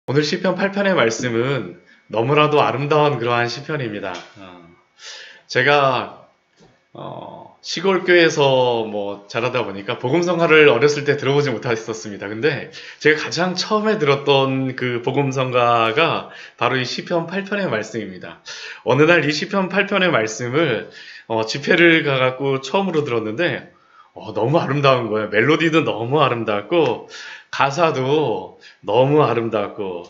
오늘 시편 8편의 말씀은 너무나도 아름다운 그러한 시편입니다. 제가 시골 교회에서 자라다 보니까 복음성가를 어렸을 때 들어보지 못했었습니다. 근데 제가 가장 처음에 들었던 그 복음성가가 바로 이 시편 8편의 말씀입니다. 어느 날 이 시편 8편의 말씀을 집회를 가갖고 처음으로 들었는데 너무 아름다운 거예요. 멜로디도 너무 아름답고 가사도 너무 아름답고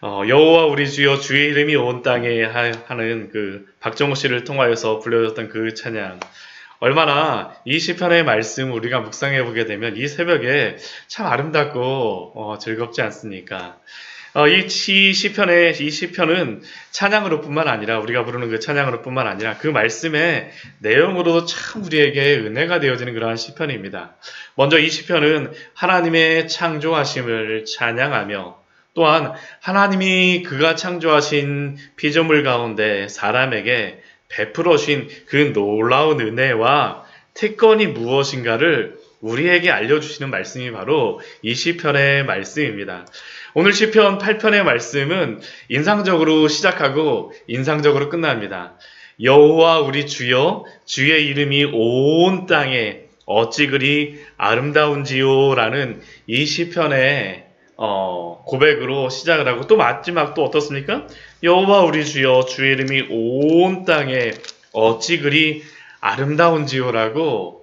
여호와 우리 주여 주의 이름이 온 땅에 하는 그 박정호 씨를 통하여서 불려졌던 그 찬양, 얼마나 이 시편의 말씀 우리가 묵상해 보게 되면 이 새벽에 참 아름답고 즐겁지 않습니까? 이 시편은 찬양으로뿐만 아니라, 우리가 부르는 그 찬양으로뿐만 아니라 그 말씀의 내용으로도 참 우리에게 은혜가 되어지는 그러한 시편입니다. 먼저 이 시편은 하나님의 창조하심을 찬양하며, 또한 하나님이 그가 창조하신 피조물 가운데 사람에게 베풀어 주신 그 놀라운 은혜와 특권이 무엇인가를 우리에게 알려주시는 말씀이 바로 이 시편의 말씀입니다. 오늘 시편 8편의 말씀은 인상적으로 시작하고 인상적으로 끝납니다. 여호와 우리 주여 주의 이름이 온 땅에 어찌 그리 아름다운지요 라는 이 시편의 고백으로 시작을 하고, 또 마지막 또 어떻습니까? 여호와 우리 주여 주의 이름이 온 땅에 어찌 그리 아름다운지요라고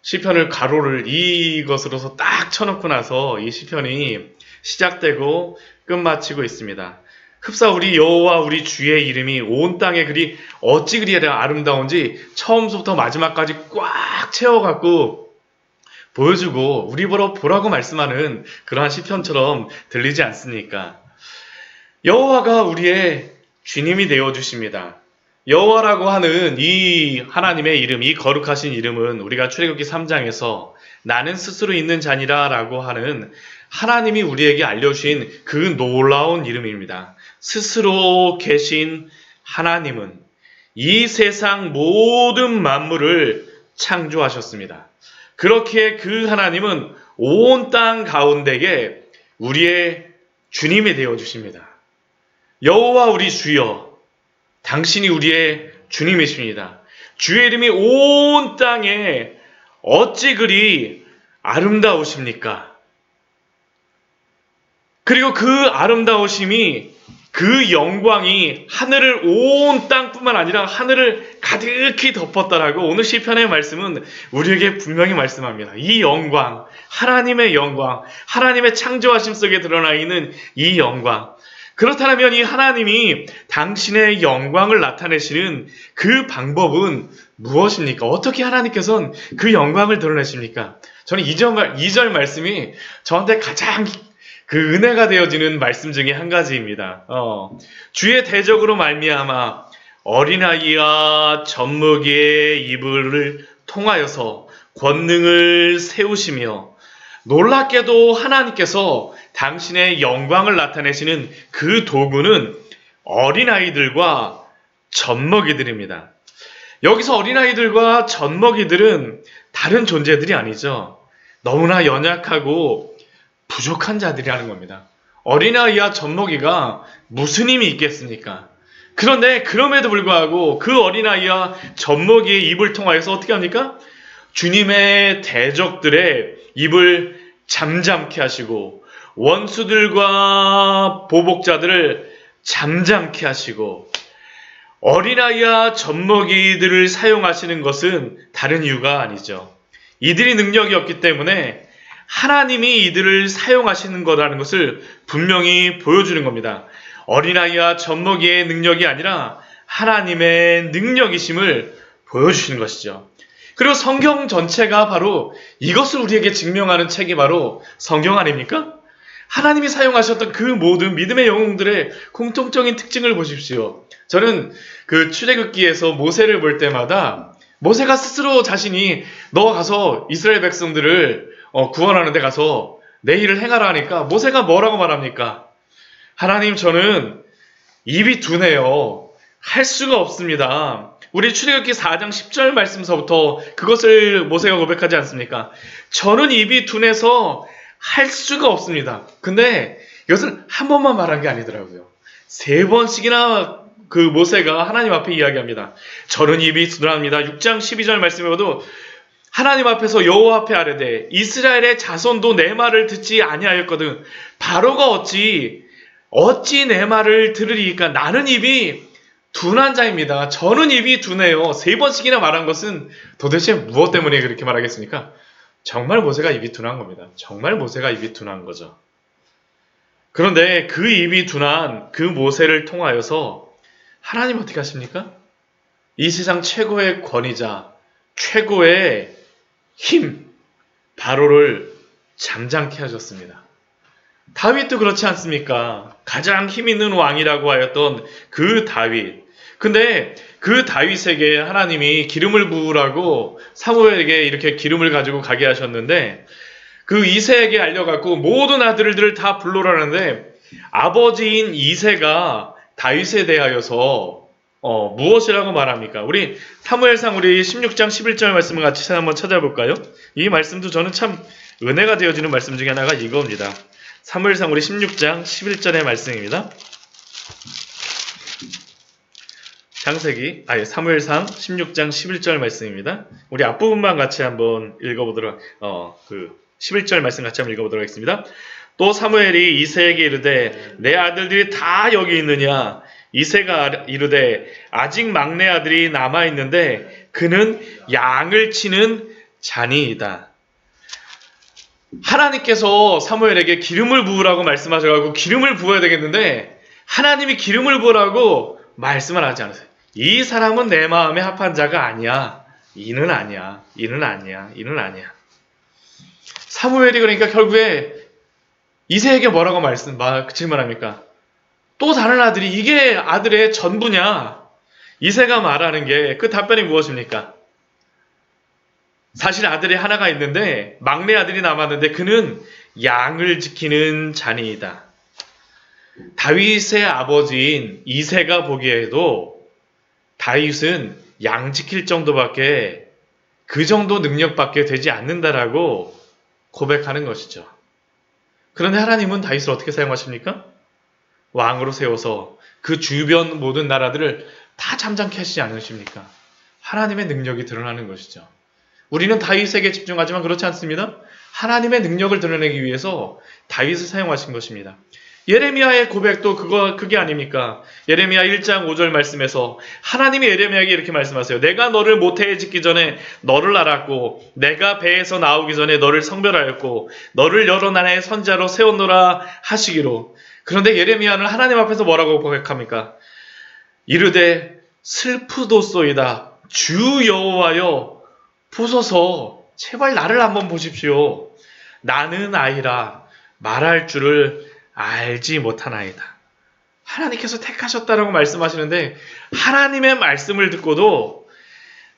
시편을 가로를 이것으로서 딱 쳐놓고 나서 이 시편이 시작되고 끝마치고 있습니다. 흡사 우리 여호와 우리 주의 이름이 온 땅에 그리 어찌 그리 아름다운지 처음부터 마지막까지 꽉 채워갖고 보여주고 우리 보라고 말씀하는 그러한 시편처럼 들리지 않습니까? 여호와가 우리의 주님이 되어주십니다. 여호와라고 하는 이 하나님의 이름, 이 거룩하신 이름은 우리가 출애굽기 3장에서 나는 스스로 있는 자니라 라고 하는 하나님이 우리에게 알려주신 그 놀라운 이름입니다. 스스로 계신 하나님은 이 세상 모든 만물을 창조하셨습니다. 그렇기에 그 하나님은 온 땅 가운데에 우리의 주님이 되어주십니다. 여호와 우리 주여, 당신이 우리의 주님이십니다. 주의 이름이 온 땅에 어찌 그리 아름다우십니까? 그리고 그 아름다우심이, 그 영광이 하늘을, 온 땅뿐만 아니라 하늘을 가득히 덮었다라고 오늘 시편의 말씀은 우리에게 분명히 말씀합니다. 이 영광, 하나님의 영광, 하나님의 창조하심 속에 드러나 있는 이 영광. 그렇다면 이 하나님이 당신의 영광을 나타내시는 그 방법은 무엇입니까? 어떻게 하나님께서는 그 영광을 드러내십니까? 저는 2절 말씀이 저한테 가장 그 은혜가 되어지는 말씀 중에 한 가지입니다. 주의 대적으로 말미암아 어린아이와 젖먹이의 입을 통하여서 권능을 세우시며, 놀랍게도 하나님께서 당신의 영광을 나타내시는 그 도구는 어린아이들과 젖먹이들입니다. 여기서 어린아이들과 젖먹이들은 다른 존재들이 아니죠. 너무나 연약하고 부족한 자들이라는 겁니다. 어린아이와 젖먹이가 무슨 힘이 있겠습니까? 그런데 그럼에도 불구하고 그 어린아이와 젖먹이의 입을 통하여서 어떻게 합니까? 주님의 대적들의 입을 잠잠케 하시고 원수들과 보복자들을 잠잠케 하시고, 어린아이와 젖먹이들을 사용하시는 것은 다른 이유가 아니죠. 이들이 능력이 없기 때문에 하나님이 이들을 사용하시는 거라는 것을 분명히 보여주는 겁니다. 어린아이와 젖먹이의 능력이 아니라 하나님의 능력이심을 보여주시는 것이죠. 그리고 성경 전체가 바로 이것을 우리에게 증명하는 책이 바로 성경 아닙니까? 하나님이 사용하셨던 그 모든 믿음의 영웅들의 공통적인 특징을 보십시오. 저는 그 출애굽기에서 모세를 볼 때마다 모세가 스스로 자신이 너 가서 이스라엘 백성들을 구원하는 데 가서 내 일을 행하라 하니까 모세가 뭐라고 말합니까? 하나님, 저는 입이 둔해요. 할 수가 없습니다. 우리 출애굽기 4장 10절 말씀서부터 그것을 모세가 고백하지 않습니까? 저는 입이 둔해서 할 수가 없습니다. 근데 이것은 한 번만 말한 게 아니더라고요. 세 번씩이나 그 모세가 하나님 앞에 이야기합니다. 저는 입이 둔합니다. 6장 12절 말씀에 봐도 하나님 앞에서 여호와 앞에 아뢰되 이스라엘의 자손도 내 말을 듣지 아니하였거든. 바로가 어찌 내 말을 들으리까. 나는 입이 둔한 자입니다. 저는 입이 둔해요. 세 번씩이나 말한 것은 도대체 무엇 때문에 그렇게 말하겠습니까? 정말 모세가 입이 둔한 겁니다. 정말 모세가 입이 둔한 거죠. 그런데 그 입이 둔한 그 모세를 통하여서 하나님 어떻게 하십니까? 이 세상 최고의 권위자, 최고의 힘, 바로를 잠잠케 하셨습니다. 다윗도 그렇지 않습니까? 가장 힘 있는 왕이라고 하였던 그 다윗. 근데 그 다윗에게 하나님이 기름을 부으라고 사무엘에게 이렇게 기름을 가지고 가게 하셨는데 그 이새에게 알려갖고 모든 아들들을 다 불러라는데 아버지인 이새가 다윗에 대하여서 무엇이라고 말합니까? 우리 사무엘상 우리 16장 11절 말씀을 같이 한번 찾아볼까요? 이 말씀도 저는 참 은혜가 되어지는 말씀 중에 하나가 이겁니다. 사무엘상 우리 16장 11절의 말씀입니다. 사무엘상 16장 11절 말씀입니다. 우리 앞부분만 같이 한번 읽어보도록 11절 말씀 같이 한번 읽어보도록 하겠습니다. 또 사무엘이 이새에게 이르되 내 아들들이 다 여기 있느냐? 이새가 이르되 아직 막내 아들이 남아있는데 그는 양을 치는 자니이다. 하나님께서 사무엘에게 기름을 부으라고 말씀하셔가지고 기름을 부어야 되겠는데 하나님이 기름을 부으라고 말씀을 하지 않으세요. 이 사람은 내 마음에 합한 자가 아니야. 이는 아니야. 사무엘이 그러니까 결국에 이새에게 뭐라고 질문합니까? 또 다른 아들이 이게 아들의 전부냐? 이새가 말하는 게 그 답변이 무엇입니까? 사실 아들이 하나가 있는데 막내 아들이 남았는데 그는 양을 지키는 자니이다. 다윗의 아버지인 이새가 보기에도 다윗은 양 지킬 정도밖에 그 정도 능력밖에 되지 않는다라고 고백하는 것이죠. 그런데 하나님은 다윗을 어떻게 사용하십니까? 왕으로 세워서 그 주변 모든 나라들을 다 잠잠케 하시지 않으십니까? 하나님의 능력이 드러나는 것이죠. 우리는 다윗에게 집중하지만 그렇지 않습니다. 하나님의 능력을 드러내기 위해서 다윗을 사용하신 것입니다. 예레미야의 고백도 그게 아닙니까? 예레미야 1장 5절 말씀에서 하나님이 예레미야에게 이렇게 말씀하세요. 내가 너를 모태에 짓기 전에 너를 알았고 내가 배에서 나오기 전에 너를 성별하였고 너를 여러 나라의 선지자로 세웠노라 하시기로. 그런데 예레미야는 하나님 앞에서 뭐라고 고백합니까? 이르되 슬프도소이다. 주 여호와여 보소서 제발 나를 한번 보십시오. 나는 아이라 말할 줄을 알지 못하나이다. 하나님께서 택하셨다라고 말씀하시는데 하나님의 말씀을 듣고도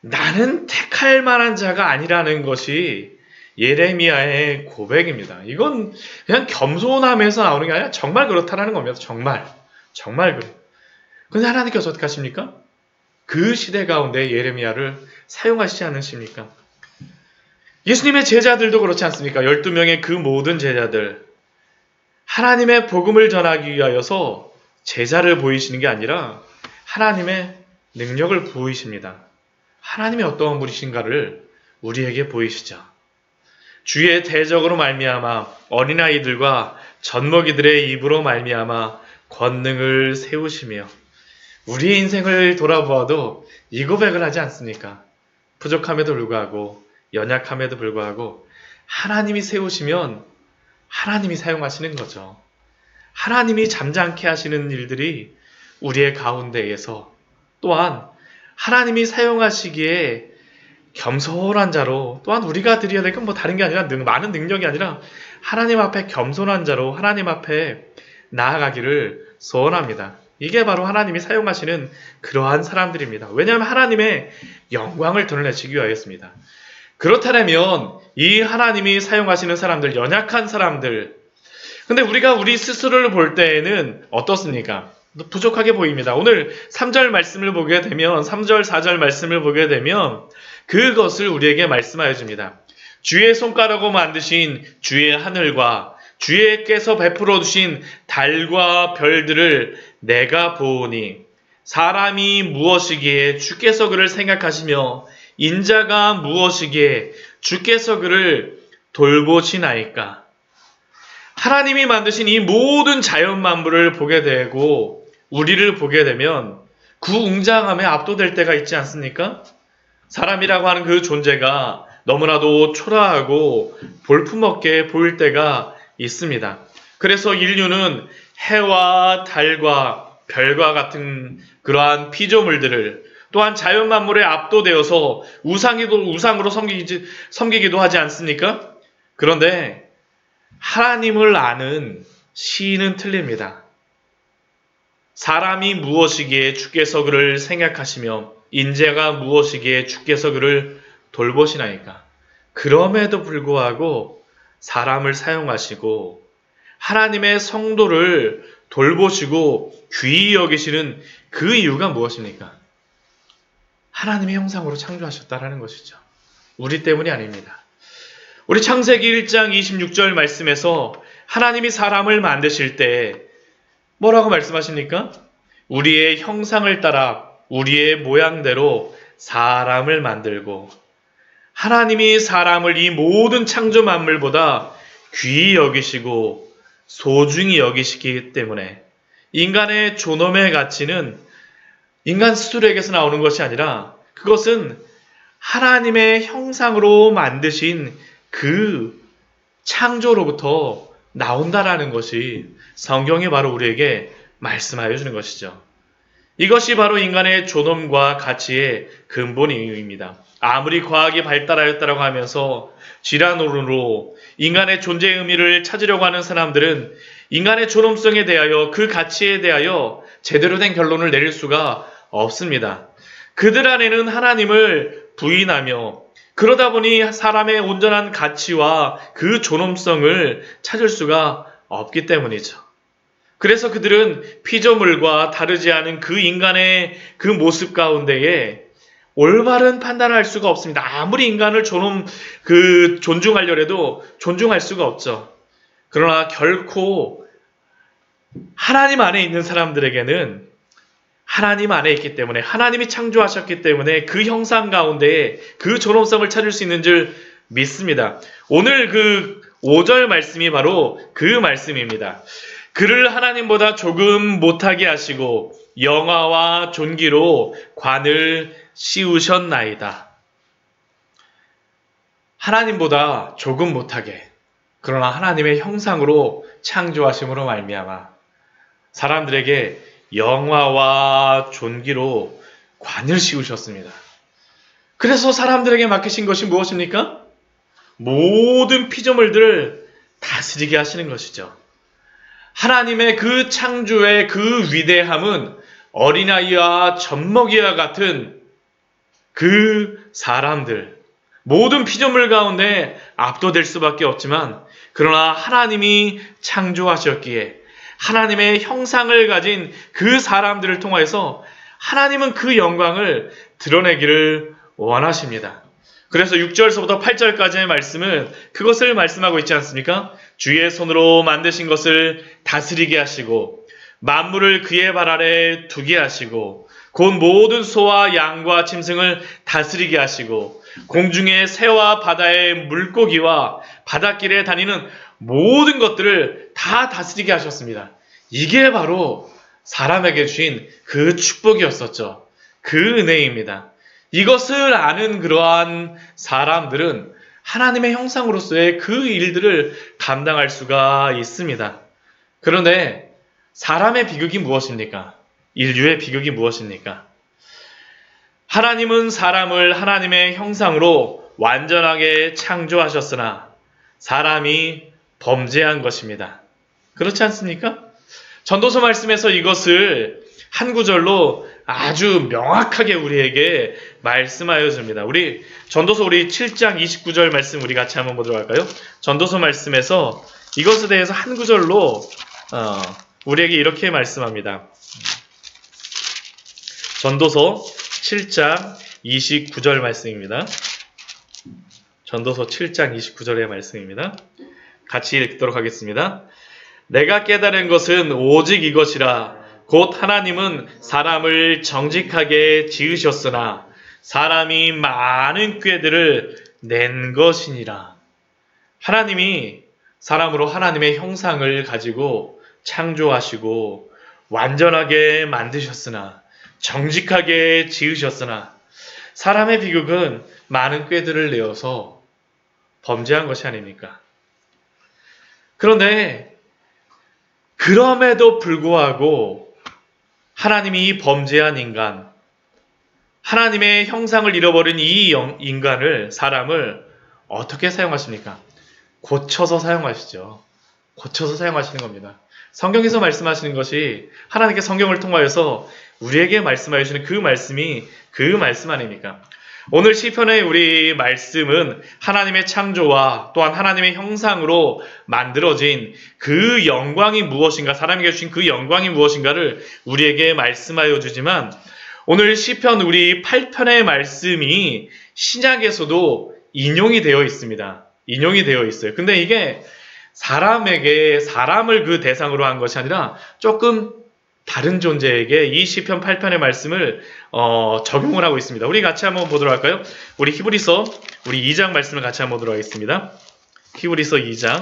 나는 택할 만한 자가 아니라는 것이 예레미야의 고백입니다. 이건 그냥 겸손함에서 나오는 게 아니라 정말 그렇다라는 겁니다. 정말 그래요. 그런데 하나님께서 어떻게 하십니까? 그 시대 가운데 예레미야를 사용하시지 않으십니까? 예수님의 제자들도 그렇지 않습니까? 12명의 그 모든 제자들 하나님의 복음을 전하기 위하여서 제자를 보이시는 게 아니라 하나님의 능력을 보이십니다. 하나님이 어떠한 분이신가를 우리에게 보이시죠. 주의 대적으로 말미암아 어린아이들과 젖먹이들의 입으로 말미암아 권능을 세우시며 우리의 인생을 돌아보아도 이 고백을 하지 않습니까? 부족함에도 불구하고 연약함에도 불구하고 하나님이 세우시면 하나님이 사용하시는 거죠. 하나님이 잠잠케 하시는 일들이 우리의 가운데에서 또한 하나님이 사용하시기에 겸손한 자로 또한 우리가 드려야 될 건 다른 게 아니라 많은 능력이 아니라 하나님 앞에 겸손한 자로 하나님 앞에 나아가기를 소원합니다. 이게 바로 하나님이 사용하시는 그러한 사람들입니다. 왜냐하면 하나님의 영광을 드러내시기 위하였습니다. 그렇다면 이 하나님이 사용하시는 사람들, 연약한 사람들, 근데 우리가 우리 스스로를 볼 때에는 어떻습니까? 부족하게 보입니다. 오늘 3절 말씀을 보게 되면 3절 4절 말씀을 보게 되면 그것을 우리에게 말씀하여 줍니다. 주의 손가락으로 만드신 주의 하늘과 주께서 베풀어 주신 달과 별들을 내가 보오니 사람이 무엇이기에 주께서 그를 생각하시며 인자가 무엇이기에 주께서 그를 돌보시나이까. 하나님이 만드신 이 모든 자연 만물을 보게 되고 우리를 보게 되면 그 웅장함에 압도될 때가 있지 않습니까? 사람이라고 하는 그 존재가 너무나도 초라하고 볼품없게 보일 때가 있습니다. 그래서 인류는 해와 달과 별과 같은 그러한 피조물들을 또한 자연 만물에 압도되어서 우상으로 섬기기도 하지 않습니까? 그런데 하나님을 아는 시인은 틀립니다. 사람이 무엇이기에 주께서 그를 생각하시며 인재가 무엇이기에 주께서 그를 돌보시나이까. 그럼에도 불구하고 사람을 사용하시고 하나님의 성도를 돌보시고 귀히 여기시는 그 이유가 무엇입니까? 하나님의 형상으로 창조하셨다라는 것이죠. 우리 때문이 아닙니다. 우리 창세기 1장 26절 말씀에서 하나님이 사람을 만드실 때 뭐라고 말씀하십니까? 우리의 형상을 따라 우리의 모양대로 사람을 만들고 하나님이 사람을 이 모든 창조 만물보다 귀히 여기시고 소중히 여기시기 때문에 인간의 존엄의 가치는 인간 스스로에게서 나오는 것이 아니라 그것은 하나님의 형상으로 만드신 그 창조로부터 나온다라는 것이 성경이 바로 우리에게 말씀하여 주는 것이죠. 이것이 바로 인간의 존엄과 가치의 근본입니다. 아무리 과학이 발달하였다고 하면서 질환으로 인간의 존재의 의미를 찾으려고 하는 사람들은 인간의 존엄성에 대하여 그 가치에 대하여 제대로 된 결론을 내릴 수가 없습니다. 그들 안에는 하나님을 부인하며 그러다 보니 사람의 온전한 가치와 그 존엄성을 찾을 수가 없기 때문이죠. 그래서 그들은 피조물과 다르지 않은 그 인간의 그 모습 가운데에 올바른 판단을 할 수가 없습니다. 아무리 인간을 존중하려해도 존중할 수가 없죠. 그러나 결코 하나님 안에 있는 사람들에게는 하나님 안에 있기 때문에 하나님이 창조하셨기 때문에 그 형상 가운데에 그 존엄성을 찾을 수 있는 줄 믿습니다. 오늘 그 5절 말씀이 바로 그 말씀입니다. 그를 하나님보다 조금 못하게 하시고 영화와 존귀로 관을 씌우셨나이다. 하나님보다 조금 못하게 그러나 하나님의 형상으로 창조하심으로 말미암아 사람들에게 영화와 존귀로 관을 씌우셨습니다. 그래서 사람들에게 맡기신 것이 무엇입니까? 모든 피조물들을 다스리게 하시는 것이죠. 하나님의 그 창조의 그 위대함은 어린아이와 젖먹이와 같은 그 사람들, 모든 피조물 가운데 압도될 수밖에 없지만 그러나 하나님이 창조하셨기에 하나님의 형상을 가진 그 사람들을 통해서 하나님은 그 영광을 드러내기를 원하십니다. 그래서 6절서부터 8절까지의 말씀은 그것을 말씀하고 있지 않습니까? 주의 손으로 만드신 것을 다스리게 하시고 만물을 그의 발 아래 두게 하시고 곧 모든 소와 양과 짐승을 다스리게 하시고 공중의 새와 바다의 물고기와 바닷길에 다니는 모든 것들을 다 다스리게 하셨습니다. 이게 바로 사람에게 주신 그 축복이었었죠. 그 은혜입니다. 이것을 아는 그러한 사람들은 하나님의 형상으로서의 그 일들을 감당할 수가 있습니다. 그런데 사람의 비극이 무엇입니까? 인류의 비극이 무엇입니까? 하나님은 사람을 하나님의 형상으로 완전하게 창조하셨으나 사람이 범죄한 것입니다. 그렇지 않습니까? 전도서 말씀에서 이것을 한 구절로 아주 명확하게 우리에게 말씀하여 줍니다. 우리 전도서 7장 29절 말씀 우리 같이 한번 보도록 할까요? 전도서 말씀에서 이것에 대해서 한 구절로 우리에게 이렇게 말씀합니다. 전도서 7장 29절 말씀입니다. 전도서 7장 29절의 말씀입니다. 같이 읽도록 하겠습니다. 내가 깨달은 것은 오직 이것이라. 곧 하나님은 사람을 정직하게 지으셨으나 사람이 많은 꾀들을 낸 것이니라. 하나님이 사람으로 하나님의 형상을 가지고 창조하시고 완전하게 만드셨으나 정직하게 지으셨으나 사람의 비극은 많은 꾀들을 내어서 범죄한 것이 아닙니까? 그런데 그럼에도 불구하고 하나님이 범죄한 인간, 하나님의 형상을 잃어버린 이 인간을, 사람을 어떻게 사용하십니까? 고쳐서 사용하시죠. 고쳐서 사용하시는 겁니다. 성경에서 말씀하시는 것이 하나님께 성경을 통하여서 우리에게 말씀하여 주시는 그 말씀이 그 말씀 아닙니까? 오늘 시편의 우리 말씀은 하나님의 창조와 또한 하나님의 형상으로 만들어진 그 영광이 무엇인가, 사람에게 주신 그 영광이 무엇인가를 우리에게 말씀하여 주지만 오늘 시편 우리 8편의 말씀이 신약에서도 인용이 되어 있습니다. 인용이 되어 있어요. 근데 이게 사람을 그 대상으로 한 것이 아니라 조금 다른 존재에게 이 시편 8편의 말씀을 적용을 하고 있습니다. 우리 같이 한번 보도록 할까요? 우리 히브리서 우리 2장 말씀을 같이 한번 보도록 하겠습니다. 히브리서 2장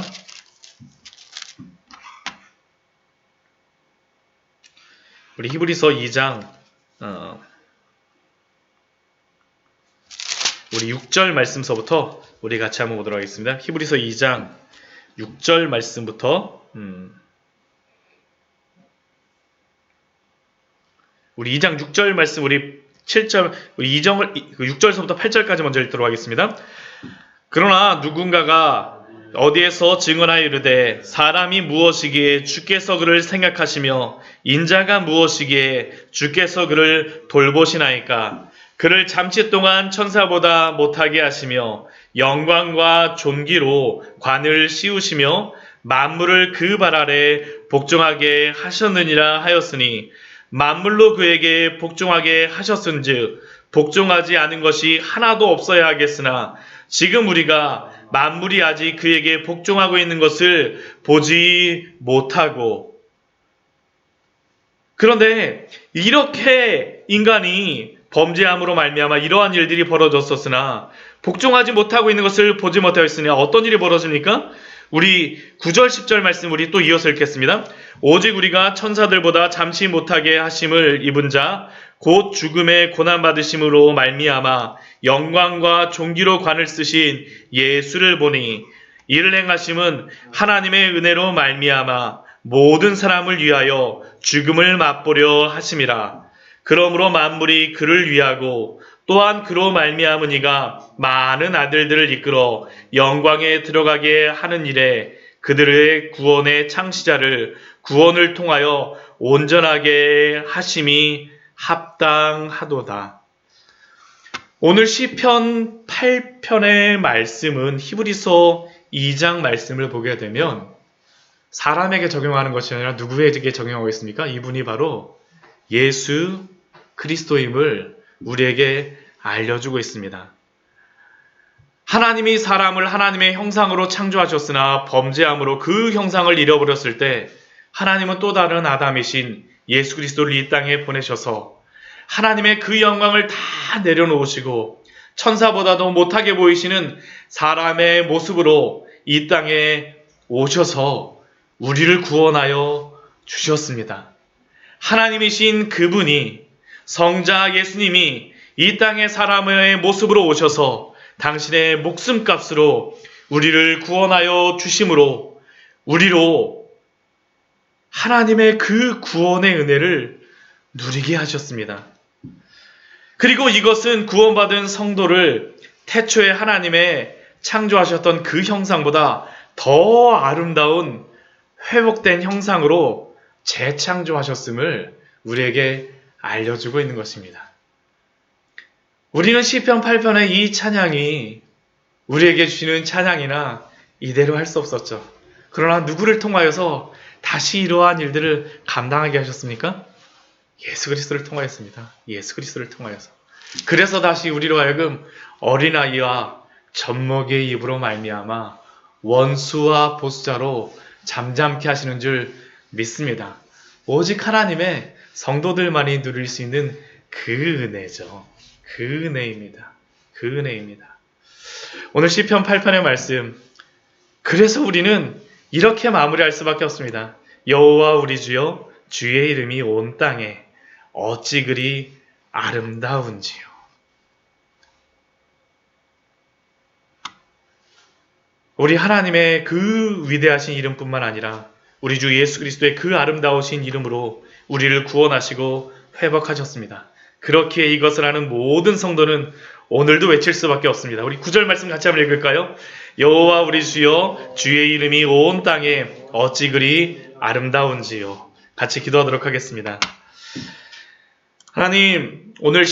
우리 히브리서 2장 우리 6절 말씀서부터 우리 같이 한번 보도록 하겠습니다. 히브리서 2장 6절 말씀부터 우리 2장 6절 말씀 우리 7절 우리 6절서부터 8절까지 먼저 읽도록 하겠습니다. 그러나 누군가가 어디에서 증언하여 이르되 사람이 무엇이기에 주께서 그를 생각하시며 인자가 무엇이기에 주께서 그를 돌보시나이까. 그를 잠시 동안 천사보다 못하게 하시며 영광과 존귀로 관을 씌우시며 만물을 그 발 아래 복종하게 하셨느니라 하였으니 만물로 그에게 복종하게 하셨은즉 복종하지 않은 것이 하나도 없어야 하겠으나 지금 우리가 만물이 아직 그에게 복종하고 있는 것을 보지 못하고, 그런데 이렇게 인간이 범죄함으로 말미암아 이러한 일들이 벌어졌었으나 복종하지 못하고 있는 것을 보지 못하였으니 어떤 일이 벌어집니까? 우리 9절 10절 말씀 우리 또 이어서 읽겠습니다. 오직 우리가 천사들보다 잠시 못하게 하심을 입은 자 곧 죽음의 고난받으심으로 말미암아 영광과 존귀로 관을 쓰신 예수를 보니 이를 행하심은 하나님의 은혜로 말미암아 모든 사람을 위하여 죽음을 맛보려 하심이라. 그러므로 만물이 그를 위하고 또한 그로 말미암은 이가 많은 아들들을 이끌어 영광에 들어가게 하는 일에 그들의 구원의 창시자를 구원을 통하여 온전하게 하심이 합당하도다. 오늘 시편 8편의 말씀은 히브리서 2장 말씀을 보게 되면 사람에게 적용하는 것이 아니라 누구에게 적용하고 있습니까? 이분이 바로 예수 그리스도임을 우리에게 알려주고 있습니다. 하나님이 사람을 하나님의 형상으로 창조하셨으나 범죄함으로 그 형상을 잃어버렸을 때 하나님은 또 다른 아담이신 예수 그리스도를 이 땅에 보내셔서 하나님의 그 영광을 다 내려놓으시고 천사보다도 못하게 보이시는 사람의 모습으로 이 땅에 오셔서 우리를 구원하여 주셨습니다. 하나님이신 그분이, 성자 예수님이 이 땅에 사람의 모습으로 오셔서 당신의 목숨값으로 우리를 구원하여 주심으로 우리로 하나님의 그 구원의 은혜를 누리게 하셨습니다. 그리고 이것은 구원받은 성도를 태초에 하나님의 창조하셨던 그 형상보다 더 아름다운 회복된 형상으로 재창조하셨음을 우리에게 알려주고 있는 것입니다. 우리는 시편 8편의 이 찬양이 우리에게 주시는 찬양이나 이대로 할 수 없었죠. 그러나 누구를 통하여서 다시 이러한 일들을 감당하게 하셨습니까? 예수 그리스도를 통하였습니다. 예수 그리스도를 통하여서. 그래서 다시 우리로 하여금 어린아이와 젖먹이의 입으로 말미암아 원수와 보수자로 잠잠케 하시는 줄 믿습니다. 오직 하나님의 성도들만이 누릴 수 있는 그 은혜죠. 그 은혜입니다. 그 은혜입니다. 오늘 시편 8편의 말씀, 그래서 우리는 이렇게 마무리할 수밖에 없습니다. 여호와 우리 주여, 주의 이름이 온 땅에 어찌 그리 아름다운지요. 우리 하나님의 그 위대하신 이름뿐만 아니라 우리 주 예수 그리스도의 그 아름다우신 이름으로 우리를 구원하시고 회복하셨습니다. 그렇기에 이것을 아는 모든 성도는 오늘도 외칠 수밖에 없습니다. 우리 9절 말씀 같이 한번 읽을까요? 여호와 우리 주여, 주의 이름이 온 땅에 어찌 그리 아름다운지요. 같이 기도하도록 하겠습니다. 하나님, 오늘